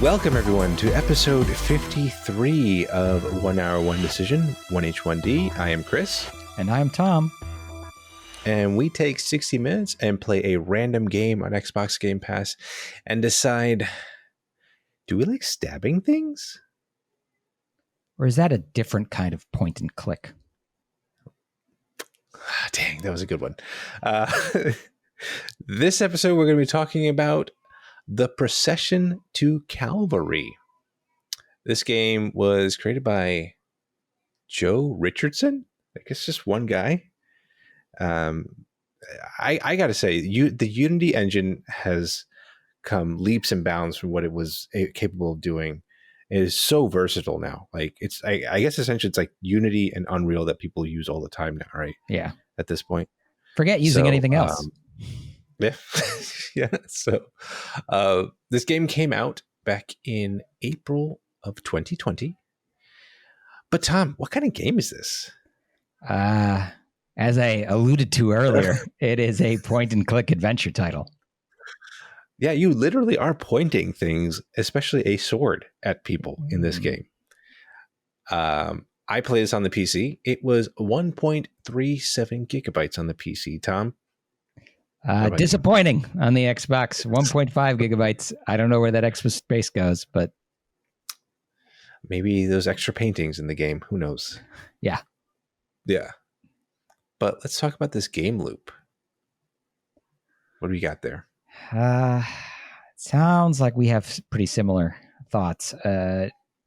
Welcome, everyone, to episode 53 of 1 Hour, 1 Decision, 1H1D. I am Chris. And I'm Tom. And we take 60 minutes and play a random game on Xbox Game Pass and decide, do we like stabbing things? Or is that a different kind of point and click? Dang, that was a good one. This episode, we're going to be talking about the Procession to Calvary. This game was created by Joe Richardson. I guess just one guy. I got to say, the Unity engine has come leaps and bounds from what it was capable of doing. It is so versatile now. Like I guess essentially it's like Unity and Unreal that people use all the time now, right? Yeah. At this point, forget using anything else. Yeah. Yeah. So this game came out back in April of 2020. But Tom, what kind of game is this? As I alluded to earlier, it is a point and click adventure title. Yeah, you literally are pointing things, especially a sword, at people in this game. I played this on the PC. It was 1.37 gigabytes on the PC, Tom. Disappointing on the Xbox, 1.5 gigabytes. I don't know where that extra space goes, but maybe those extra paintings in the game. Who knows? Yeah. Yeah. But let's talk about this game loop. What do we got there? Sounds like we have pretty similar thoughts.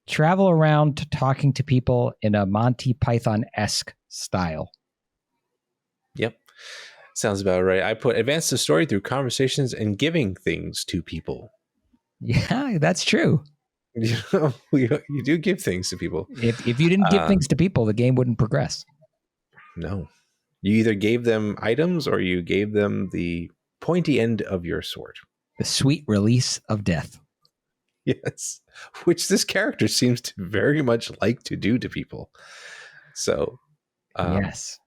Travel around talking to people in a Monty Python-esque style. Yep. Sounds about right. I put advance the story through conversations and giving things to people. Yeah, that's true. You know, you do give things to people. If you didn't give things to people, the game wouldn't progress. No. You either gave them items or you gave them the pointy end of your sword. The sweet release of death. Yes. Which this character seems to very much like to do to people. So, yes.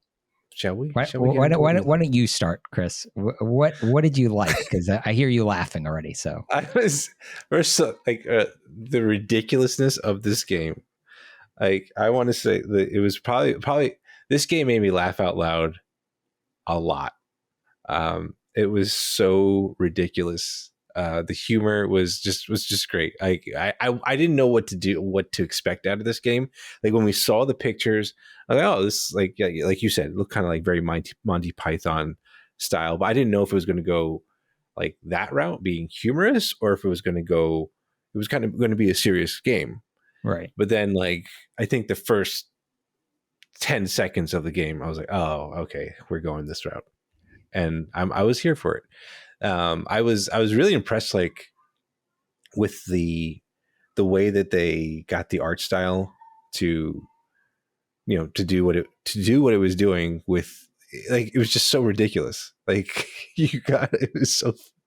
Shall we? Why don't you start, Chris? What did you like? Because I hear you laughing already. So I was first like the ridiculousness of this game. Like I want to say that it was probably this game made me laugh out loud a lot. It was so ridiculous. The humor was just great. I didn't know what to expect out of this game. Like when we saw the pictures, I was like, oh, this like you said, it looked kind of like very Monty Python style, but I didn't know if it was going to go like that route, being humorous, or if it was going to be a serious game. Right. But then like I think the first 10 seconds of the game, I was like, oh, okay, we're going this route. And I was here for it. I was really impressed, like with the way that they got the art style to do what it was doing with, like, it was just so ridiculous. Like it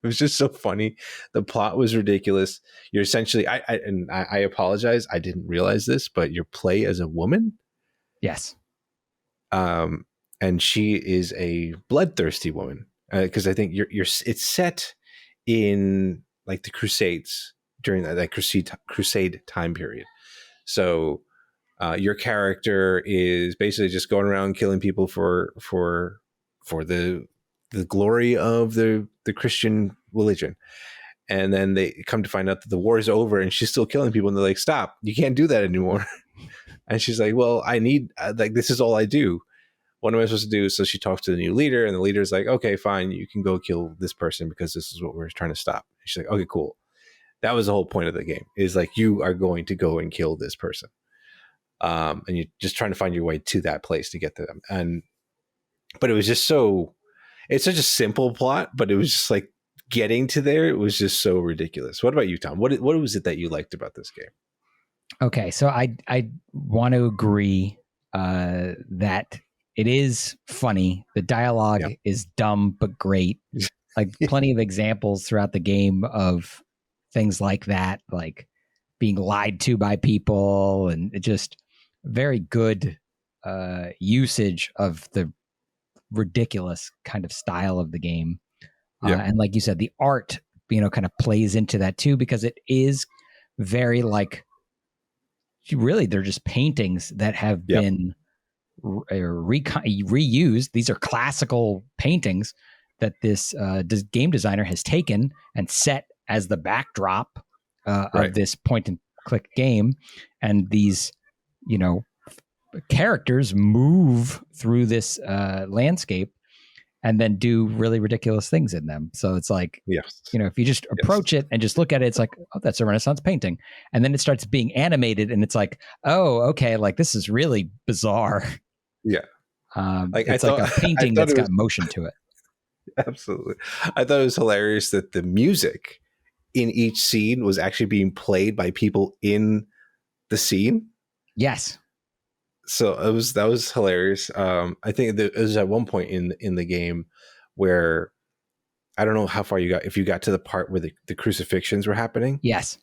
was just so funny. The plot was ridiculous. You're essentially, I apologize, I didn't realize this, but you play as a woman. Yes. And she is a bloodthirsty woman. Because I think it's set in like the Crusades during that crusade time period. So your character is basically just going around killing people for the glory of the Christian religion. And then they come to find out that the war is over and she's still killing people. And they're like, stop, you can't do that anymore. And she's like, well, I need, like, this is all I do. What am I supposed to do? So she talks to the new leader, and the leader's like, okay, fine, you can go kill this person because this is what we're trying to stop. And she's like, okay, cool. That was the whole point of the game, is like, you are going to go and kill this person. And you're just trying to find your way to that place to get to them. But it was just it's such a simple plot, but it was just like getting to there. It was just so ridiculous. What about you, Tom? What was it that you liked about this game? Okay. So I want to agree that it is funny. The dialogue is dumb but great. Like plenty of examples throughout the game of things like that, like being lied to by people, and it just very good usage of the ridiculous kind of style of the game. And like you said, the art, kind of plays into that too, because it is very like, really, they're just paintings that have been reused. These are classical paintings that this game designer has taken and set as the backdrop of this point and click game. And these, characters move through this landscape and then do really ridiculous things in them. So it's like, if you just approach it and just look at it, it's like, oh, that's a Renaissance painting. And then it starts being animated and it's like, oh, okay, like this is really bizarre. Yeah. It's like a painting that's got motion to it. Absolutely. I thought it was hilarious that the music in each scene was actually being played by people in the scene. Yes. So that was hilarious. I think it was at one point in the game where I don't know how far you got, if you got to the part where the crucifixions were happening. Yes.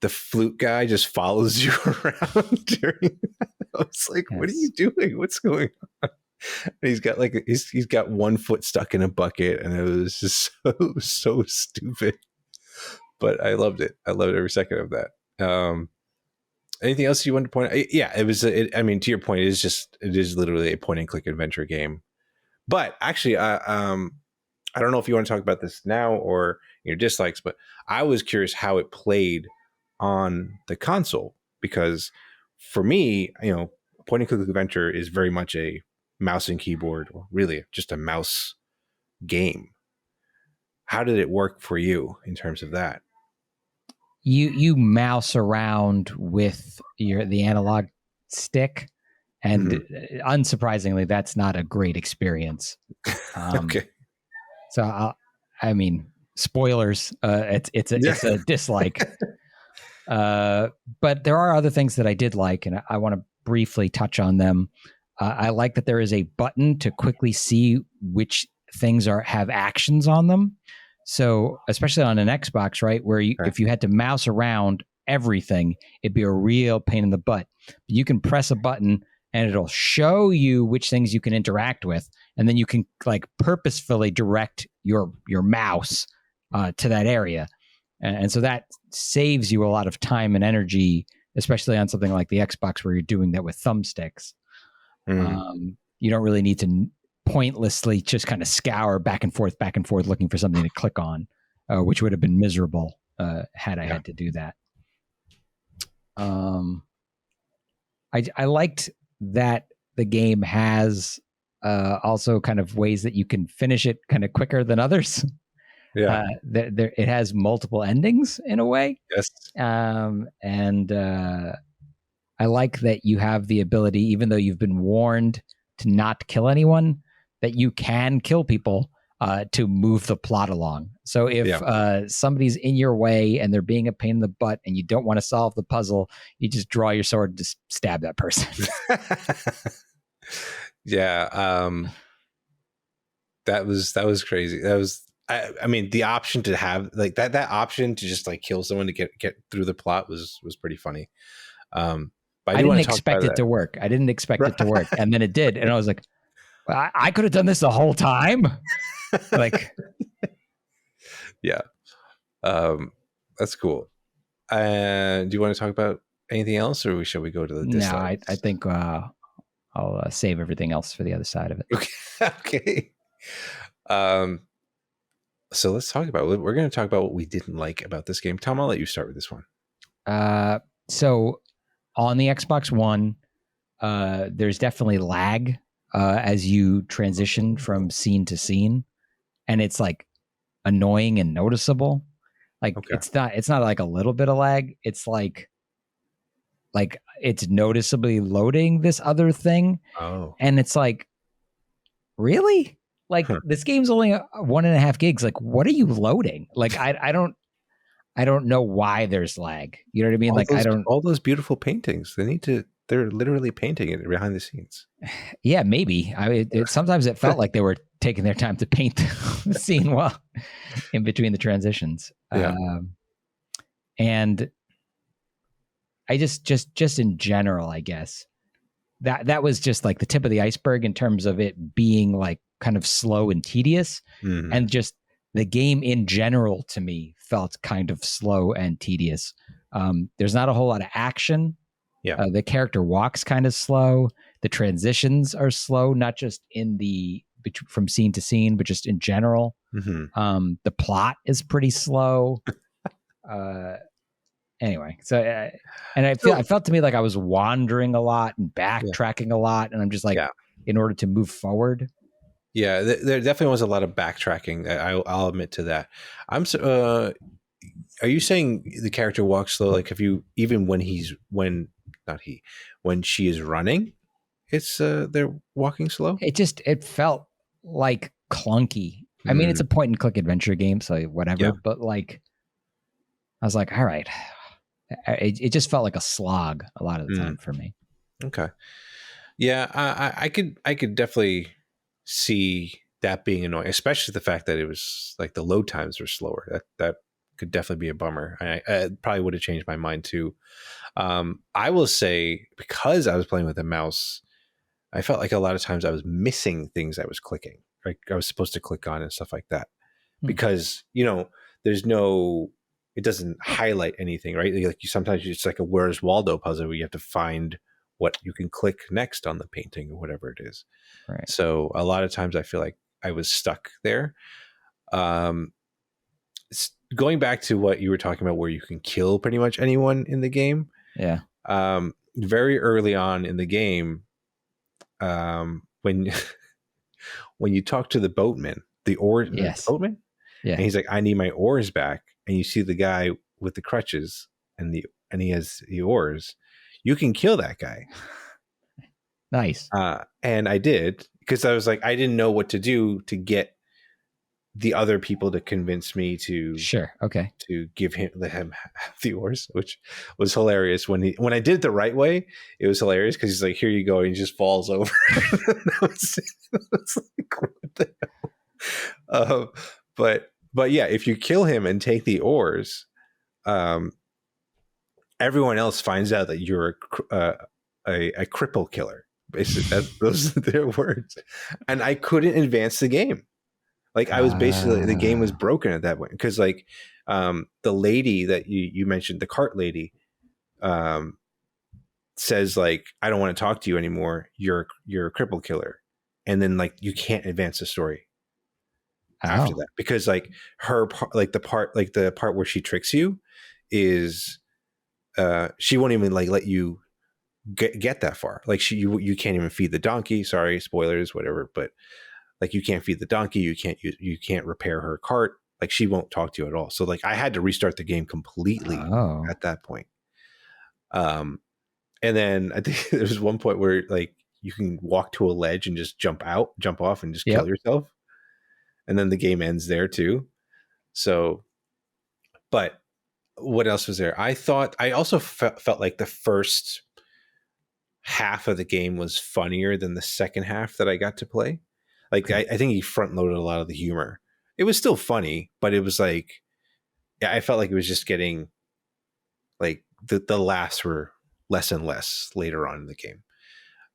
The flute guy just follows you around during that. I was like, what are you doing? What's going on? And he's got he's got one foot stuck in a bucket, and it was just so stupid. But I loved it. I loved every second of that. Anything else you wanted to point out? Yeah, it was. I mean, to your point, it is literally a point and click adventure game. But actually, I don't know if you want to talk about this now or your dislikes, but I was curious how it played on the console, because for me, point and click adventure is very much a mouse and keyboard, or really just a mouse game. How did it work for you in terms of that? You mouse around with the analog stick, and unsurprisingly, that's not a great experience. Okay. So I mean, spoilers. It's a dislike. But there are other things that I did like, and I want to briefly touch on them. I like that there is a button to quickly see which things have actions on them. So especially on an Xbox, right, where if you had to mouse around everything, it'd be a real pain in the butt. But you can press a button and it'll show you which things you can interact with, and then you can like purposefully direct your mouse to that area. And so that saves you a lot of time and energy, especially on something like the Xbox where you're doing that with thumbsticks. You don't really need to pointlessly just kind of scour back and forth looking for something to click on, which would have been miserable had I had to do that. I liked that the game has also kind of ways that you can finish it kind of quicker than others. Yeah, it has multiple endings in a way. Yes. And I like that you have the ability, even though you've been warned to not kill anyone, that you can kill people to move the plot along. So if somebody's in your way and they're being a pain in the butt and you don't want to solve the puzzle, you just draw your sword and just stab that person. Yeah. That was crazy. That was, I mean, the option to have like that option to just like kill someone to get through the plot was pretty funny. But I didn't expect it to work. I didn't expect it to work. And then it did. And I was like, I could have done this the whole time. Like, yeah. That's cool. Do you want to talk about anything else, or shall we go to the dislikes? No, I think I'll save everything else for the other side of it. Okay. So let's talk about it. We're going to talk about what we didn't like about this game. Tom, I'll let you start with this one. So on the Xbox One, there's definitely lag as you transition from scene to scene, and it's like annoying and noticeable. Like it's not like a little bit of lag. It's like it's noticeably loading this other thing. Oh, and it's like, really? Like this game's only 1.5 gigs. Like, what are you loading? Like, I don't know why there's lag. You know what I mean? All those beautiful paintings. They're literally painting it behind the scenes. Yeah, maybe. Sometimes it felt like they were taking their time to paint the scene well in between the transitions. Yeah. And I just in general, I guess that was just like the tip of the iceberg in terms of it being like kind of slow and tedious. And just the game in general to me felt kind of slow and tedious. There's not a whole lot of action. Yeah. The character walks kind of slow. The transitions are slow, not just in from scene to scene, but just in general. Mm-hmm. The plot is pretty slow. Anyway, so and I felt to me like I was wandering a lot and backtracking a lot, and I'm just like, in order to move forward. Yeah, there definitely was a lot of backtracking. I'll admit to that. Are you saying the character walks slow? Like, have you even when she is running, it's they're walking slow? It felt like clunky. I mean, it's a point and click adventure game, so whatever. But like, I was like, all right. It just felt like a slog a lot of the time for me. Okay. Yeah, I could definitely see that being annoying, especially the fact that it was like the load times were slower. That could definitely be a bummer. I probably would have changed my mind too. I will say, because I was playing with a mouse, I felt like a lot of times I was missing things I was clicking. Like I was supposed to click on and stuff like that. Because, it doesn't highlight anything, right? Like sometimes it's like a Where's Waldo puzzle where you have to find what you can click next on the painting or whatever it is. Right. So a lot of times I feel like I was stuck there. Going back to what you were talking about, where you can kill pretty much anyone in the game. Yeah. Very early on in the game, when you talk to the boatman, the boatman, and he's like, "I need my oars back," and you see the guy with the crutches and he has the oars, you can kill that guy. Nice. And I did, because I was like, I didn't know what to do to get the other people to convince me to to give him the oars, which was hilarious. When I did it the right way, it was hilarious because he's like, "Here you go," and he just falls over. It's like, what the hell? But yeah, if you kill him and take the oars, everyone else finds out that you're a cripple killer. Basically, those are their words. And I couldn't advance the game. Like I was basically, the game was broken at that point, because like the lady that you mentioned, the cart lady, says like, "I don't want to talk to you anymore. You're a cripple killer," and then like you can't advance the story after that, because like the part where she tricks you is she won't even like let you get that far. Like you can't even feed the donkey. Sorry, spoilers, whatever, but like you can't feed the donkey, you can't repair her cart. Like she won't talk to you at all. So like I had to restart the game completely at that point. And then I think there was one point where like you can walk to a ledge and just jump off and just kill yourself. And then the game ends there too. So, but what else was there? I also felt like the first half of the game was funnier than the second half that I got to play. Like I think he front loaded a lot of the humor. It was still funny, but it was like, I felt like it was just getting like the laughs were less and less later on in the game.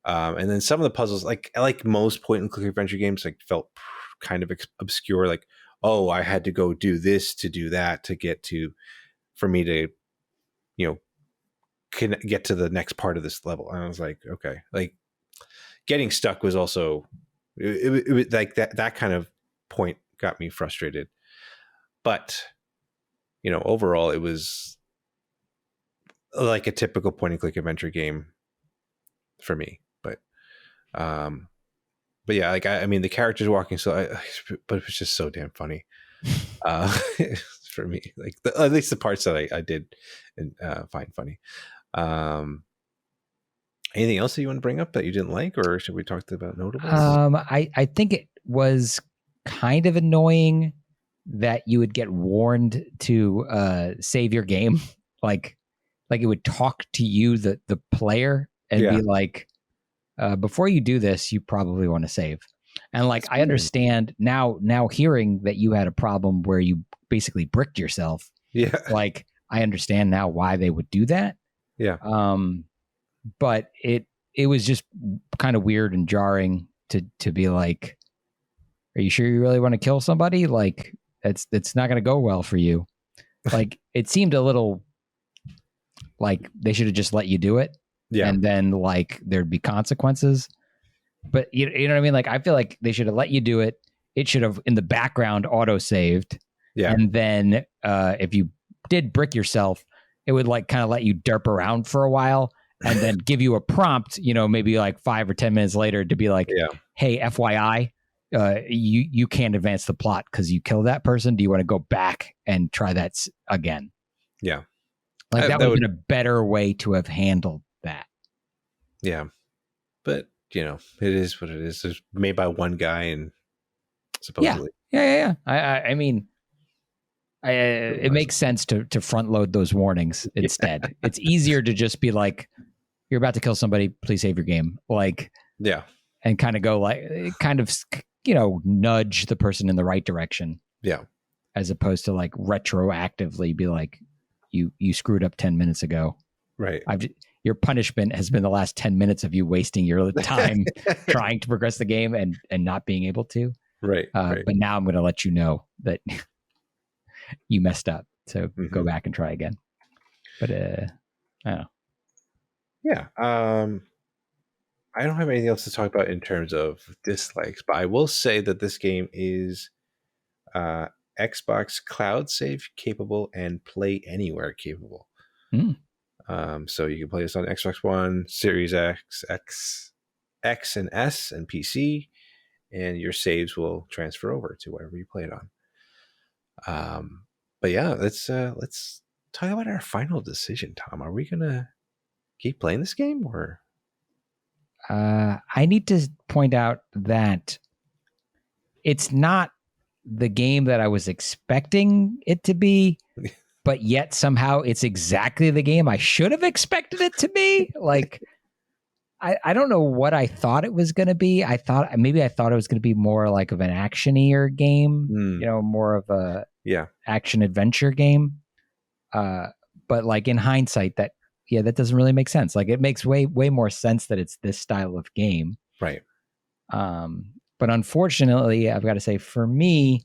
And then some of the puzzles, like most point and click adventure games, like felt kind of obscure. Like, oh, I had to go do this to do that to get to, for me to, can get to the next part of this level. And I was like, okay, like getting stuck was also, it was like that kind of point got me frustrated. But, overall it was like a typical point and click adventure game for me. But yeah, like, I mean, the characters walking, but it was just so damn funny for me, like at least the parts that I did find funny. Anything else that you want to bring up that you didn't like, or should we talk about notables? I think it was kind of annoying that you would get warned to save your game. Like it would talk to you, the player, and be like, before you do this, you probably want to save. And like, I understand now hearing that you had a problem where you basically bricked yourself. Yeah. Like, I understand now why they would do that. Yeah. But it was just kind of weird and jarring to be like, are you sure you really want to kill somebody? Like, it's not going to go well for you. Like, it seemed a little Like they should have just let you do it. Yeah. And then like there'd be consequences. But you know what I mean? Like I feel like they should have let you do it. It should have in the background auto saved. Yeah. And then if you did brick yourself, it would like kind of let you derp around for a while and then give you a prompt, you know, maybe like 5 or 10 minutes later to be like, hey, FYI, you can't advance the plot because you killed that person. Do you want to go back and try that again? Yeah. Like that would have been a better way to have handled that. Yeah. But, you know, it is what it is. It's made by one guy and supposedly. Yeah. I mean, it makes sense to front load those warnings instead. It's easier to just be like, you're about to kill somebody, please save your game. Like, and kind of go like, kind of, you know, nudge the person in the right direction. Yeah. As opposed to like retroactively be like, you screwed up 10 minutes ago. Right. Your punishment has been the last 10 minutes of you wasting your time trying to progress the game and not being able to. Right. But now I'm going to let you know that you messed up. So go back and try again. But I don't know. Yeah. I don't have anything else to talk about in terms of dislikes, but I will say that this game is Xbox Cloud Save capable and Play Anywhere capable. So you can play this on Xbox One, Series X, X and S, and PC, and your saves will transfer over to whatever you play it on. But yeah, let's talk about our final decision, Tom. Are we gonna keep playing this game, or? I need to point out that it's not the game that I was expecting it to be, but yet somehow it's exactly the game I should have expected it to be. Like, I don't know what I thought it was going to be. I thought it was going to be more like of an actionier game, you know, more of a action adventure game. But like in hindsight, that doesn't really make sense. Like it makes way more sense that it's this style of game. Right. But unfortunately, I've got to say, for me,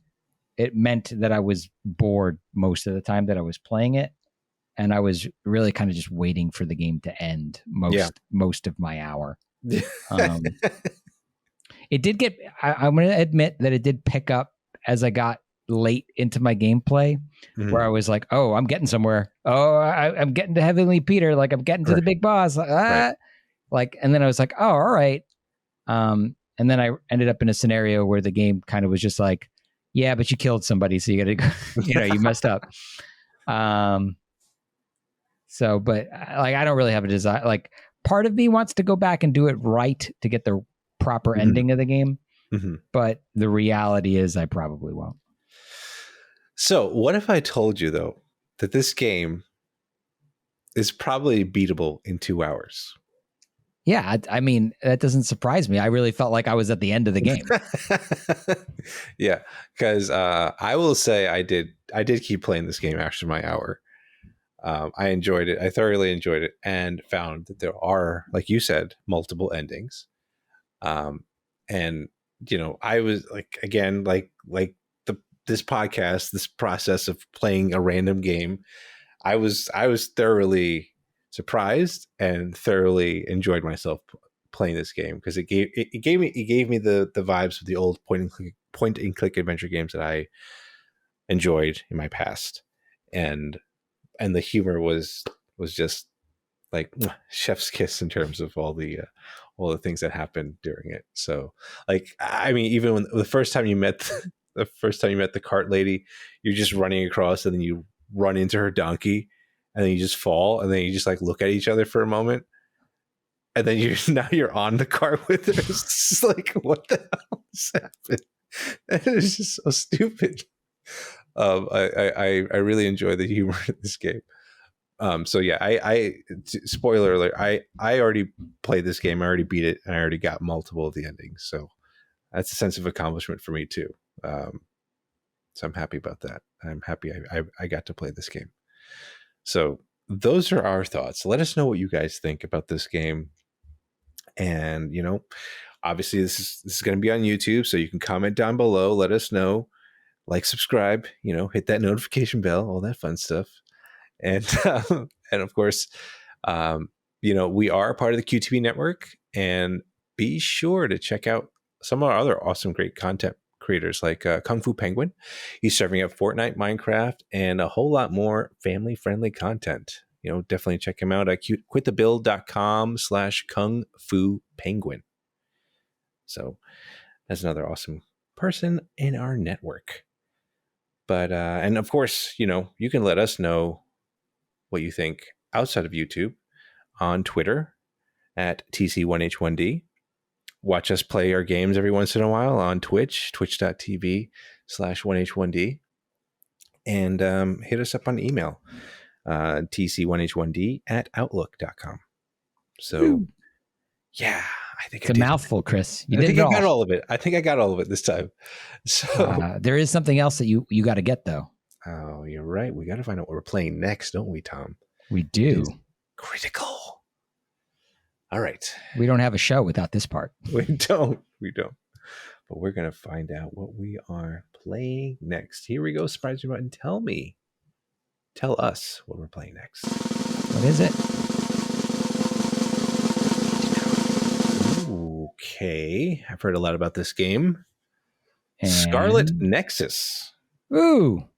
it meant that I was bored most of the time that I was playing it. And I was really kind of just waiting for the game to end most of my hour. It did get, I'm going to admit that it did pick up as I got late into my gameplay, where I was like, oh, I'm getting somewhere. Oh, I'm getting to Heavenly Peter. Like I'm getting to the big boss. Like, and then I was like, oh, all right. And then I ended up in a scenario where the game kind of was just like, yeah, but you killed somebody. So you got to, you know, you messed up. So, but like, I don't really have a desire. Like part of me wants to go back and do it right to get the proper ending of the game. But the reality is I probably won't. So what if I told you though, that this game is probably beatable in 2 hours? Yeah. I mean, that doesn't surprise me. I really felt like I was at the end of the game. Yeah. Cause, I will say I did keep playing this game after my hour. I enjoyed it. I thoroughly enjoyed it and found that there are, like you said, multiple endings. And you know, I was like, again, like this podcast, this process of playing a random game, I was thoroughly surprised and thoroughly enjoyed myself playing this game because it gave me the vibes of the old point and click adventure games that I enjoyed in my past, and the humor was just like chef's kiss in terms of all the things that happened during it. So like, I mean, even when the first time you met the cart lady, you're just running across and then you run into her donkey and then you just fall and then you just like look at each other for a moment and then you're on the cart with her. It's just like, what the hell just happened? And it's just so stupid. I really enjoy the humor in this game. So yeah, I spoiler alert, I already played this game. I already beat it and I already got multiple of the endings. So that's a sense of accomplishment for me too. So I'm happy about that. I'm happy I got to play this game. So those are our thoughts. Let us know what you guys think about this game. And, you know, obviously this is going to be on YouTube, so you can comment down below. Let us know, like, subscribe, you know, hit that notification bell, all that fun stuff. And and of course, we are part of the QTB network, and be sure to check out some of our other awesome, great content creators like Kung Fu Penguin. He's serving up Fortnite, Minecraft, and a whole lot more family-friendly content. Definitely check him out at quitthebuild.com/Kung Fu Penguin. So that's another awesome person in our network. But, and of course, you can let us know what you think outside of YouTube on Twitter at TC1H1D. Watch us play our games every once in a while on Twitch, twitch.tv/1H1D. And hit us up on email, tc1h1d@outlook.com. So, yeah, I think it's a mouthful, Chris. I think I got all of it. I think I got all of it this time. So there is something else that you got to get, though. Oh, you're right. We got to find out what we're playing next, don't we, Tom? We do. Critical. All right. We don't have a show without this part. We don't. But we're going to find out what we are playing next. Here we go. Surprise me button. Tell us what we're playing next. What is it? Okay. I've heard a lot about this game. Scarlet Nexus. Ooh.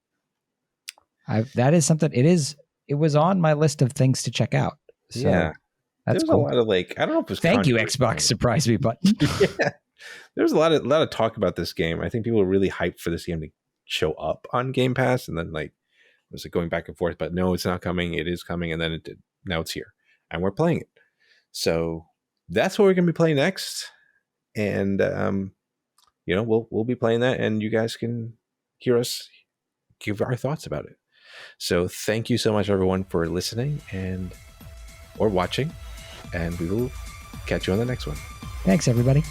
That is something. It was on my list of things to check out. So yeah. That's cool. A lot of I don't know if it was. Thank you, Xbox Surprise Me button. Yeah. There's a lot of talk about this game. I think people are really hyped for this game to show up on Game Pass, and then was it going back and forth? But no, it's not coming. It is coming, and then it did. Now it's here, and we're playing it. So that's what we're going to be playing next, and we'll be playing that, and you guys can hear us give our thoughts about it. So thank you so much, everyone, for listening or watching, and we will catch you on the next one. Thanks, everybody.